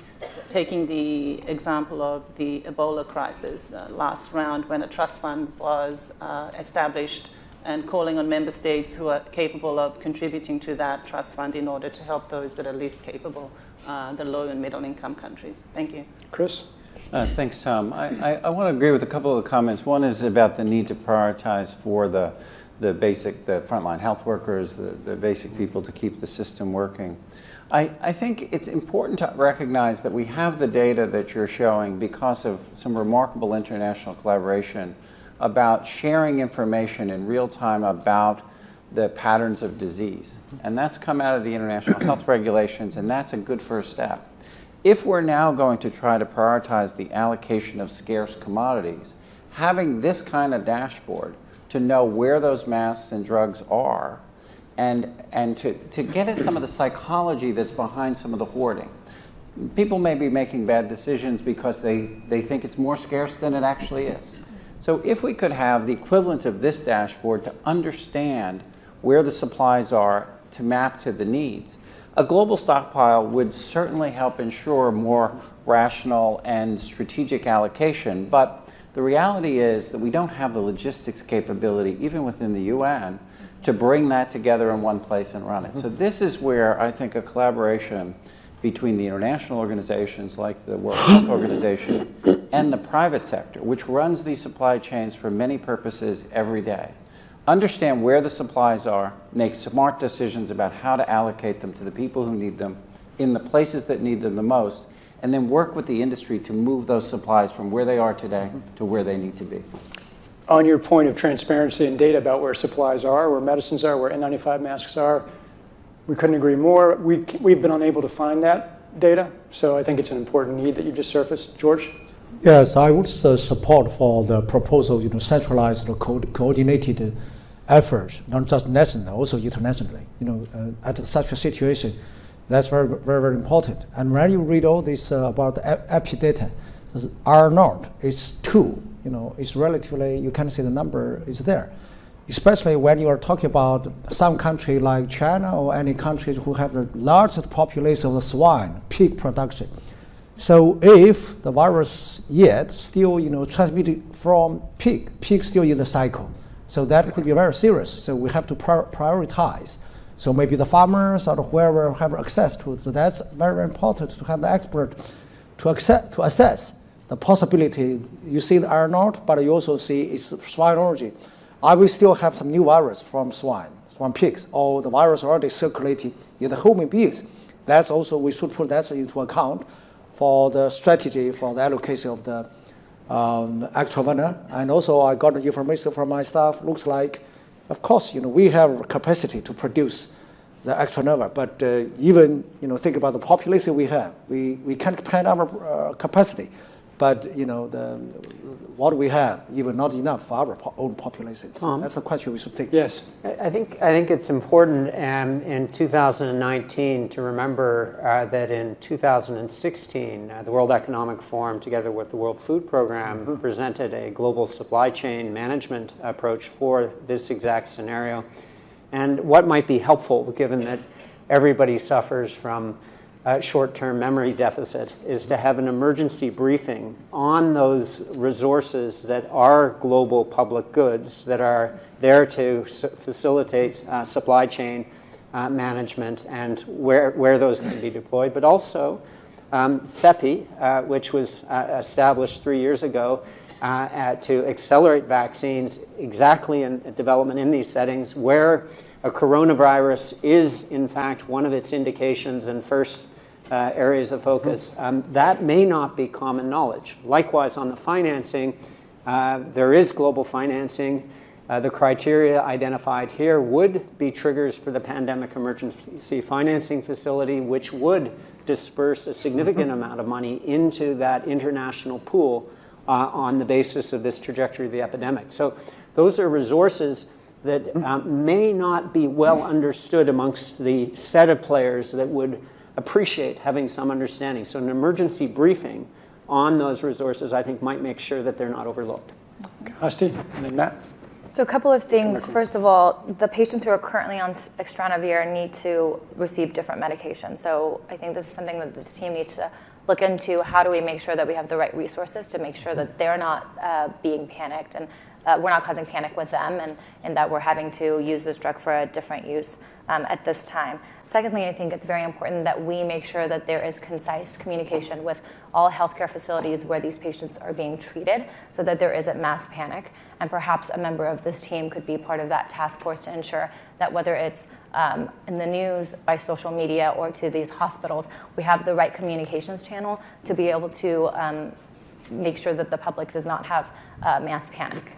taking the example of the Ebola crisis last round, when a trust fund was established, and calling on member states who are capable of contributing to that trust fund in order to help those that are least capable, the low and middle income countries. Thank you. Chris? Thanks, Tom. I want to agree with a couple of comments. One is about the need to prioritize for the frontline health workers, the basic people to keep the system working. I think it's important to recognize that we have the data that you're showing because of some remarkable international collaboration about sharing information in real time about the patterns of disease. And that's come out of the international health regulations, and that's a good first step. If we're now going to try to prioritize the allocation of scarce commodities, having this kind of dashboard to know where those masks and drugs are, and to get at some of the psychology that's behind some of the hoarding. People may be making bad decisions because they think it's more scarce than it actually is. So if we could have the equivalent of this dashboard to understand where the supplies are to map to the needs, a global stockpile would certainly help ensure more rational and strategic allocation. But the reality is that we don't have the logistics capability, even within the UN, to bring that together in one place and run it. So this is where I think a collaboration between the international organizations like the World Health Organization and the private sector, which runs these supply chains for many purposes every day, understand where the supplies are, make smart decisions about how to allocate them to the people who need them in the places that need them the most, and then work with the industry to move those supplies from where they are today to where they need to be. On your point of transparency and data about where supplies are, where medicines are, where N95 masks are, we couldn't agree more. We've been unable to find that data, so I think it's an important need that you just surfaced. George? Yes, I would support for the proposal, centralized, coordinated effort, not just nationally, also internationally. At such a situation, that's very, very, very important. And when you read all this about the epi data, R0 is 2. It's relatively, you can see the number is there. Especially when you are talking about some country like China or any countries who have the largest population of the swine, pig production. So if the virus yet still, transmitted from pig still in the cycle, so that could be very serious. So we have to prioritize. So maybe the farmers or whoever have access to it. So that's very, very important to have the expert to assess the possibility. You see the R0, but you also see its swine origin. I will still have some new virus from swine, from pigs, or the virus already circulating in the human beings. That's also, we should put that into account for the strategy for the allocation of the actual winner. And also I got the information from my staff, looks like, of course, we have capacity to produce the actual number, but even, think about the population we have. We can't expand our capacity, but, what we have, even not enough for our own population. Tom? That's the question we should think. Yes. I think it's important in 2019 to remember that in 2016, the World Economic Forum, together with the World Food Program, presented a global supply chain management approach for this exact scenario. And what might be helpful, given that everybody suffers from short-term memory deficit, is to have an emergency briefing on those resources that are global public goods that are there to facilitate supply chain management and where those can be deployed, but also CEPI, which was established 3 years ago to accelerate vaccines exactly in development in these settings where a coronavirus is, in fact, one of its indications and first areas of focus. That may not be common knowledge. Likewise, on the financing, there is global financing. The criteria identified here would be triggers for the Pandemic Emergency Financing Facility, which would disperse a significant amount of money into that international pool on the basis of this trajectory of the epidemic. So those are resources that may not be well understood amongst the set of players that would appreciate having some understanding. So an emergency briefing on those resources, I think, might make sure that they're not overlooked. Hasti, and then Matt. So a couple of things. First of all, the patients who are currently on Extranavir need to receive different medication. So I think this is something that the team needs to look into. How do we make sure that we have the right resources to make sure that they're not being panicked and we're not causing panic with them and that we're having to use this drug for a different use at this time. Secondly, I think it's very important that we make sure that there is concise communication with all healthcare facilities where these patients are being treated so that there isn't mass panic. And perhaps a member of this team could be part of that task force to ensure that whether it's in the news, by social media, or to these hospitals, we have the right communications channel to be able to make sure that the public does not have mass panic.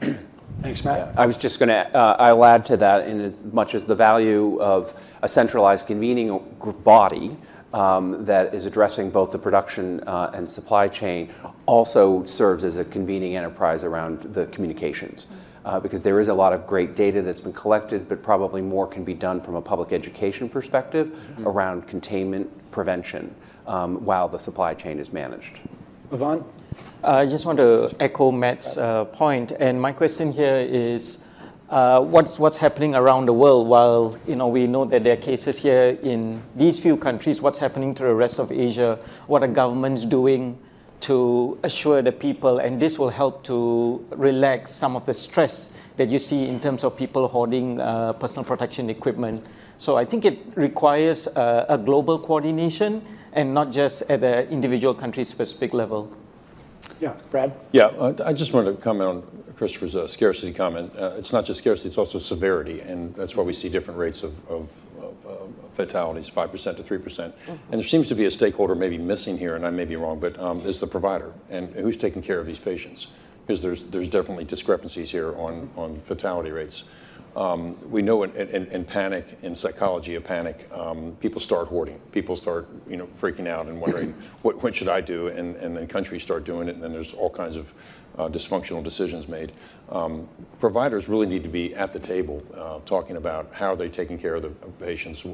Thanks, Matt. I was just going to, I'll add to that in as much as the value of a centralized convening body that is addressing both the production and supply chain also serves as a convening enterprise around the communications. Because there is a lot of great data that's been collected, but probably more can be done from a public education perspective around containment prevention while the supply chain is managed. Yvonne? I just want to echo Matt's point, and my question here is what's happening around the world? While we know that there are cases here in these few countries, what's happening to the rest of Asia? What are governments doing to assure the people? And this will help to relax some of the stress that you see in terms of people hoarding personal protection equipment. So I think it requires a global coordination and not just at the individual country-specific level. Yeah, Brad? Yeah, I just wanted to comment on Christopher's scarcity comment. It's not just scarcity, it's also severity, and that's why we see different rates of fatalities, 5% to 3%. And there seems to be a stakeholder maybe missing here, and I may be wrong, but is the provider, and who's taking care of these patients? Because there's definitely discrepancies here on fatality rates. We know in panic, in psychology of panic, people start hoarding. People start, freaking out and wondering, what should I do? And then countries start doing it, and then there's all kinds of dysfunctional decisions made. Providers really need to be at the table talking about how they're taking care of the patients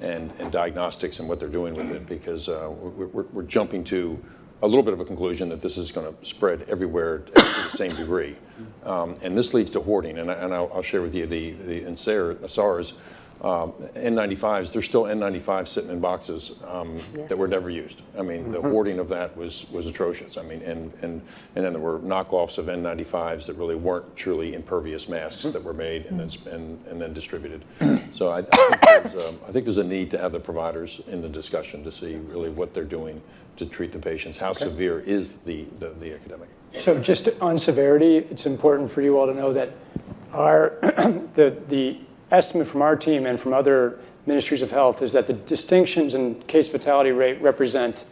and diagnostics and what they're doing with it, because we're jumping to a little bit of a conclusion that this is going to spread everywhere to the same degree. And this leads to hoarding, and I'll share with you in SARS, N95s, there's still N95s sitting in boxes that were never used. I mean, the hoarding of that was atrocious. I mean, and then there were knockoffs of N95s that really weren't truly impervious masks that were made and then distributed. So I think there's a need to have the providers in the discussion to see really what they're doing to treat the patients. How severe is the epidemic? So just on severity, it's important for you all to know that the estimate from our team and from other ministries of health is that the distinctions in case fatality rate represent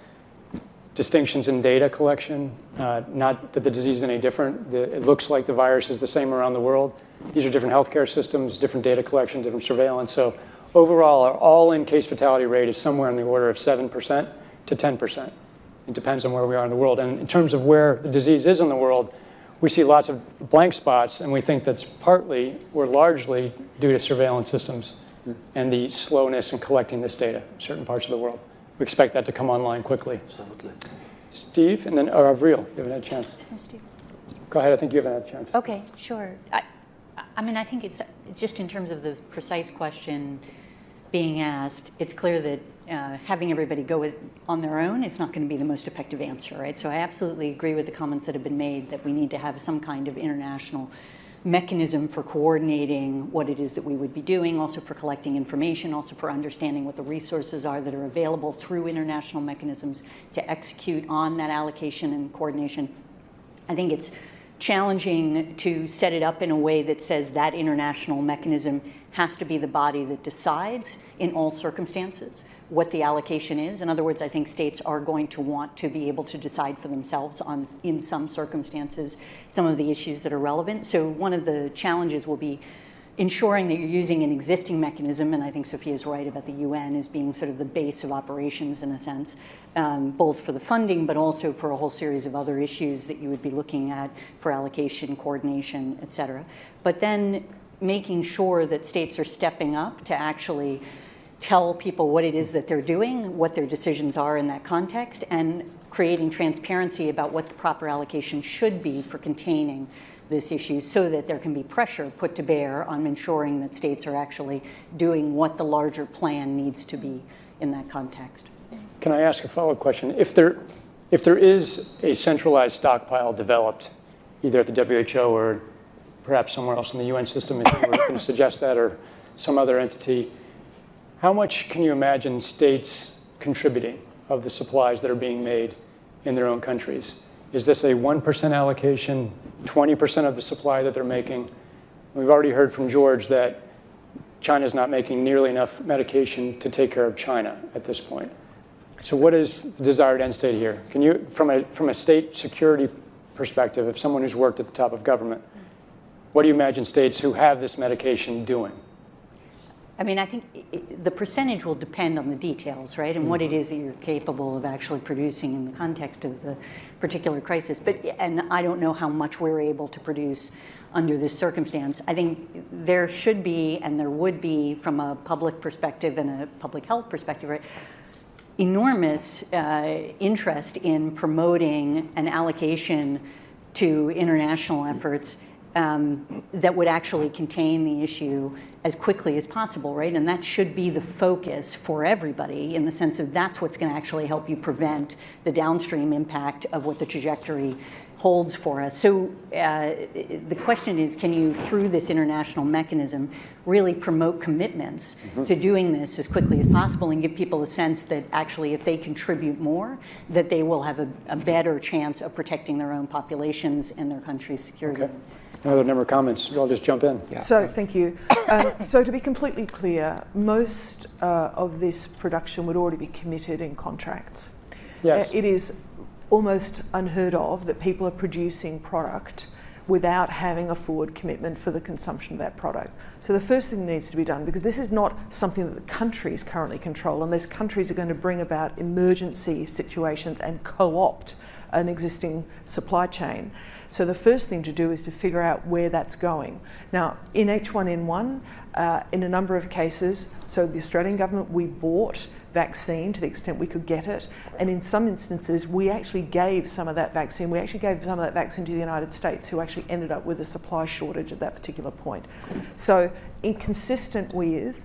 distinctions in data collection, not that the disease is any different. It looks like the virus is the same around the world. These are different healthcare systems, different data collection, different surveillance. So overall, our all-in case fatality rate is somewhere in the order of 7% to 10%. It depends on where we are in the world. And in terms of where the disease is in the world, we see lots of blank spots, and we think that's partly or largely due to surveillance systems and the slowness in collecting this data in certain parts of the world. We expect that to come online quickly. Absolutely. Steve, and then Avril, you haven't had a chance. No, Steve. Go ahead, I think you haven't had a chance. Okay, sure. I mean, I think it's just in terms of the precise question being asked, it's clear that having everybody go it on their own is not going to be the most effective answer, right? So I absolutely agree with the comments that have been made that we need to have some kind of international mechanism for coordinating what it is that we would be doing, also for collecting information, also for understanding what the resources are that are available through international mechanisms to execute on that allocation and coordination. I think it's challenging to set it up in a way that says that international mechanism has to be the body that decides in all circumstances what the allocation is. In other words, I think states are going to want to be able to decide for themselves on, in some circumstances, some of the issues that are relevant. So one of the challenges will be ensuring that you're using an existing mechanism, and I think Sophia's right about the UN as being sort of the base of operations in a sense, both for the funding, but also for a whole series of other issues that you would be looking at for allocation, coordination, et cetera. But then making sure that states are stepping up to actually tell people what it is that they're doing, what their decisions are in that context, and creating transparency about what the proper allocation should be for containing this issue so that there can be pressure put to bear on ensuring that states are actually doing what the larger plan needs to be in that context. Can I ask a follow-up question? If there is a centralized stockpile developed, either at the WHO or perhaps somewhere else in the UN system, if you were going to suggest that, or some other entity, how much can you imagine states contributing of the supplies that are being made in their own countries? Is this a 1% allocation, 20% of the supply that they're making? We've already heard from George that China's not making nearly enough medication to take care of China at this point. So what is the desired end state here? Can you, from a state security perspective, if someone who's worked at the top of government, what do you imagine states who have this medication doing? I mean, I think the percentage will depend on the details, right? And what it is that you're capable of actually producing in the context of the particular crisis. And I don't know how much we're able to produce under this circumstance. I think there should be, and there would be, from a public perspective and a public health perspective, right, enormous interest in promoting an allocation to international efforts that would actually contain the issue as quickly as possible, right? And that should be the focus for everybody in the sense of that's what's going to actually help you prevent the downstream impact of what the trajectory holds for us. So the question is, can you, through this international mechanism, really promote commitments to doing this as quickly as possible and give people a sense that actually if they contribute more, that they will have a better chance of protecting their own populations and their country's security. Okay. Another number of comments. I'll just jump in. Yeah. So thank you. So to be completely clear, most of this production would already be committed in contracts. Yes. It is almost unheard of that people are producing product without having a forward commitment for the consumption of that product. So the first thing that needs to be done, because this is not something that the countries currently control, unless countries are going to bring about emergency situations and co-opt an existing supply chain. So the first thing to do is to figure out where that's going. Now, in H1N1, in a number of cases, so the Australian government, we bought vaccine to the extent we could get it, and in some instances we actually gave some of that vaccine. We actually gave some of that vaccine to the United States, who actually ended up with a supply shortage at that particular point. So inconsistent with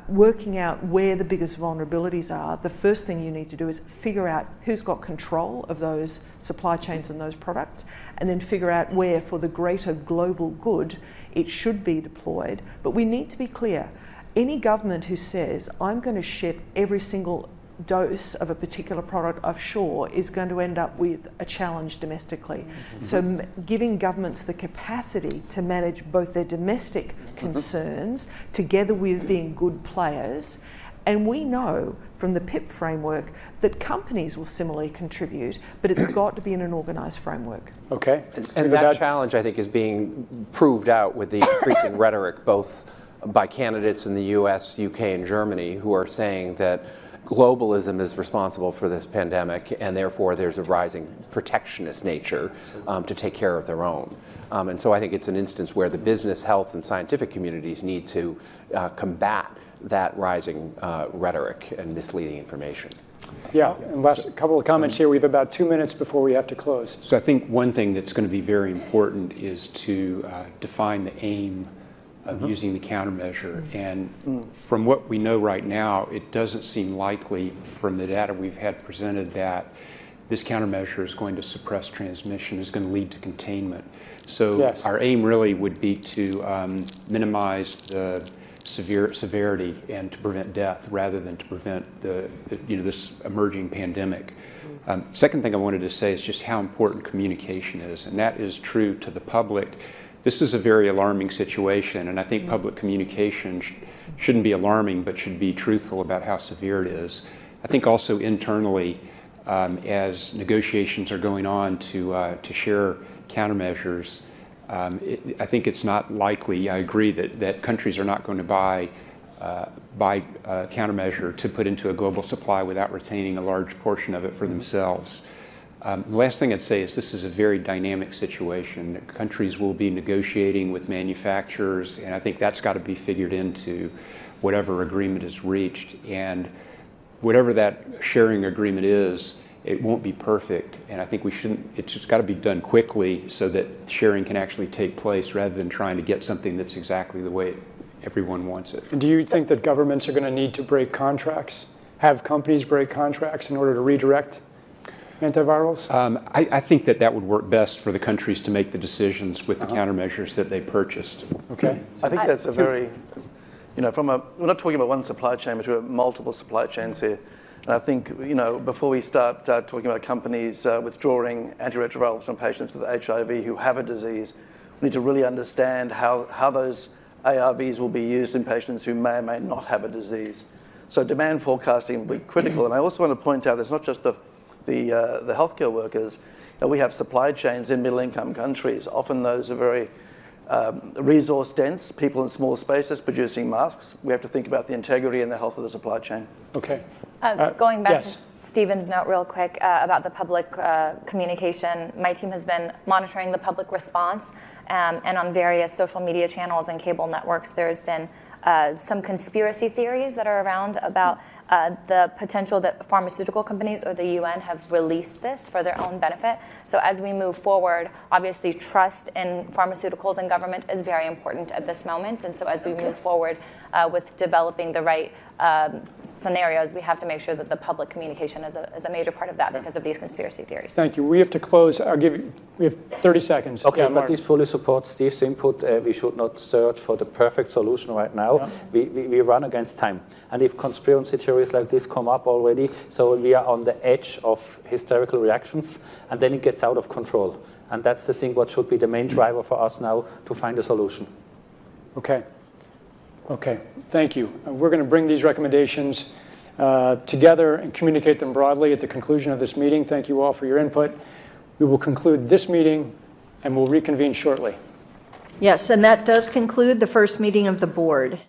working out where the biggest vulnerabilities are, the first thing you need to do is figure out who's got control of those supply chains and those products, and then figure out where, for the greater global good, it should be deployed. But we need to be clear. Any government who says, I'm going to ship every single dose of a particular product offshore is going to end up with a challenge domestically. So giving governments the capacity to manage both their domestic concerns together with being good players. And we know from the PIP framework that companies will similarly contribute, but it's got to be in an organised framework. Okay. And that challenge, I think, is being proved out with the increasing rhetoric, both by candidates in the US, UK, and Germany, who are saying that globalism is responsible for this pandemic, and therefore there's a rising protectionist nature to take care of their own. And so I think it's an instance where the business, health, and scientific communities need to combat that rising rhetoric and misleading information. Yeah, and last couple of comments here. We have about 2 minutes before we have to close. So I think one thing that's going to be very important is to define the aim of using the countermeasure. And from what we know right now, it doesn't seem likely from the data we've had presented that this countermeasure is going to suppress transmission, is going to lead to containment. So our aim really would be to minimize the severity and to prevent death rather than to prevent this emerging pandemic. Second thing I wanted to say is just how important communication is, and that is true to the public. This is a very alarming situation, and I think public communication shouldn't be alarming, but should be truthful about how severe it is. I think also internally, as negotiations are going on to share countermeasures, I think it's not likely, I agree, that countries are not going to buy a countermeasure to put into a global supply without retaining a large portion of it for themselves. The last thing I'd say is this is a very dynamic situation. Countries will be negotiating with manufacturers, and I think that's got to be figured into whatever agreement is reached. And whatever that sharing agreement is, it won't be perfect, and I think it's just got to be done quickly so that sharing can actually take place rather than trying to get something that's exactly the way everyone wants it. And do you think that governments are going to need to break contracts, have companies break contracts in order to redirect antivirals? I think that would work best for the countries to make the decisions with the countermeasures that they purchased. Okay. I think that's a very, we're not talking about one supply chain, but we're multiple supply chains here. And I think, before we start talking about companies withdrawing antiretrovirals from patients with HIV who have a disease, we need to really understand how those ARVs will be used in patients who may or may not have a disease. So demand forecasting will be critical. And I also want to point out, it's not just the healthcare workers. We have supply chains in middle-income countries. Often those are very resource dense, people in small spaces producing masks. We have to think about the integrity and the health of the supply chain. Okay. Going back to Stephen's note real quick about the public communication, my team has been monitoring the public response, and on various social media channels and cable networks, there's been some conspiracy theories that are around about the potential that pharmaceutical companies or the UN have released this for their own benefit. So as we move forward, obviously trust in pharmaceuticals and government is very important at this moment. And so as we move forward with developing the right scenarios, we have to make sure that the public communication is a major part of that because of these conspiracy theories. Thank you. We have to close. I'll give you, we have 30 seconds. Okay, Yeah, but Mark. this fully supports Steve's input. We should not search for the perfect solution right now. Yeah. We run against time. And if conspiracy theories like this come up already, so we are on the edge of hysterical reactions, and then it gets out of control. And that's the thing what should be the main driver for us now to find a solution. Okay. Okay, thank you. We're going to bring these recommendations together and communicate them broadly at the conclusion of this meeting. Thank you all for your input. We will conclude this meeting and we'll reconvene shortly. Yes, and that does conclude the first meeting of the board.